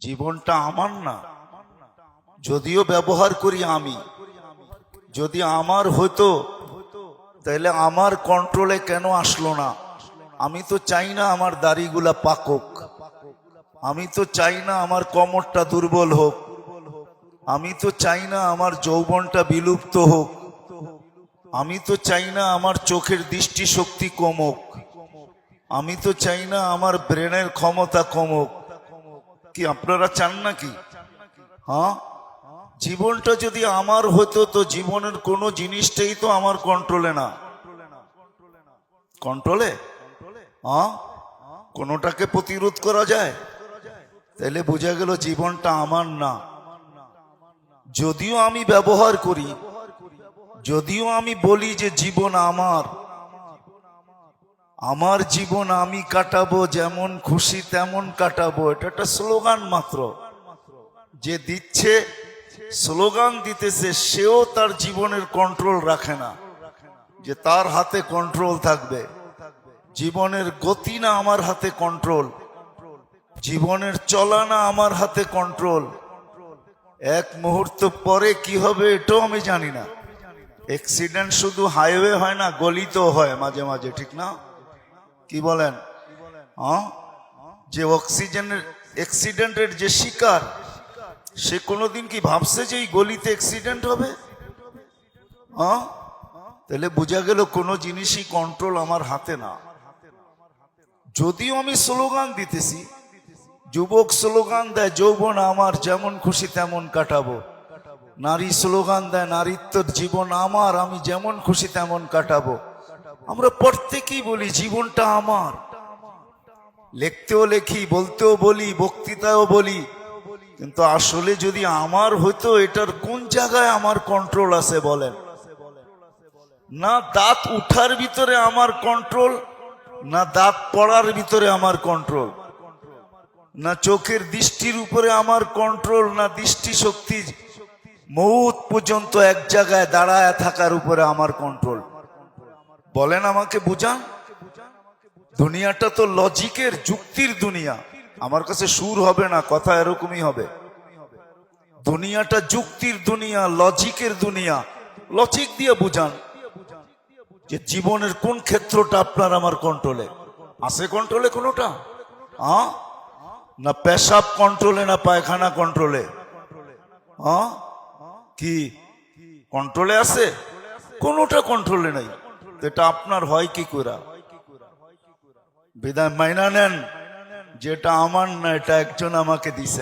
জীবনটা আমার না, যদিও ব্যবহার করি আমি। যদি আমার হতো তাহলে আমার কন্ট্রোলে কেন আসলো না? আমি তো চাই না আমার দাড়িগুলা পাকক, আমি তো চাই না আমার কোমরটা দুর্বল হোক, আমি তো চাই না আমার যৌবনটা বিলুপ্ত হোক, আমি তো চাই না আমার চোখের দৃষ্টিশক্তি কমুক, আমি তো চাই না আমার ব্রেনের ক্ষমতা কমুক। কি আপনারা চান নাকি? হ্যাঁ, জীবনটা যদি আমার হতো তো জীবনের কোনো জিনিসটাই তো আমার কন্ট্রোলে না। কন্ট্রোলে হ্যাঁ, কোনোটাকে প্রতিরোধ করা যায়? তাহলে বোঝা গেল জীবনটা আমার না। যদিও আমি ব্যবহার করি, যদিও আমি বলি যে জীবন আমার, আমার জীবন আমি কাটাবো, যেমন খুশি তেমন কাটাবো, এটা একটা স্লোগান মাত্র। যে দিচ্ছে, স্লোগান দিতেছে, সেও তার জীবনের কন্ট্রোল রাখে না যে তার হাতে কন্ট্রোল থাকবে। জীবনের গতি না আমার হাতে কন্ট্রোল, জীবনের চলা না আমার হাতে কন্ট্রোল। এক মুহূর্ত পরে কি হবে এটাও আমি জানি না। অ্যাক্সিডেন্ট শুধু হাইওয়ে হয় না, গলিতেও হয় মাঝে মাঝে, ঠিক না? কি বলেন? যে অক্সিজেনের অ্যাক্সিডেন্টের যে শিকার, সে কোনোদিন কি ভাবছে যে এই গলিতে অ্যাক্সিডেন্ট হবে? তাহলে বোঝা গেল কোনো জিনিসই কন্ট্রোল আমার হাতে না। যদিও আমি স্লোগান দিতেছি, যুবক স্লোগান দেয় যৌবন আমার, যেমন খুশি তেমন কাটাবো। নারী স্লোগান দেয় নারীত্বর জীবন আমার, আমি যেমন খুশি তেমন কাটাবো। আমরা প্রত্যেকেই বলি জীবনটা আমার, লিখতেও লেখি, বলতেও বলি, বক্তৃতাও বলি। কিন্তু আসলে যদি আমার হইতো, এটার কোন জায়গায় আমার কন্ট্রোল আছে বলেন? না দাঁত উঠার ভিতরে আমার কন্ট্রোল, না দাঁত পড়ার ভিতরে আমার কন্ট্রোল, না চোখের দৃষ্টির উপরে আমার কন্ট্রোল, না দৃষ্টি শক্তি মৌত পর্যন্ত এক জায়গায় দাঁড়ায় থাকার উপরে আমার কন্ট্রোল। বলেন, আমাকে বুঝান। দুনিয়াটা তো লজিকের, যুক্তির দুনিয়া। আমার কাছে সুর হবে না, কথা এরকমই হবে। দুনিয়াটা যুক্তির দুনিয়া, লজিকের দুনিয়া। লজিক দিয়ে বুঝান যে জীবনের কোন ক্ষেত্রটা আপনার আমার কন্ট্রোলে আছে? কন্ট্রোলে কোনোটা? না পেশাব কন্ট্রোলে, না পায়খানা কন্ট্রোলে? কি কন্ট্রোলে আছে? কোনোটা কন্ট্রোলে নাই। এটা আপনার হয় কি করে? বিদায় মাইনা নেন যেটা আমার না, এটা একজন আমাকে দিছে।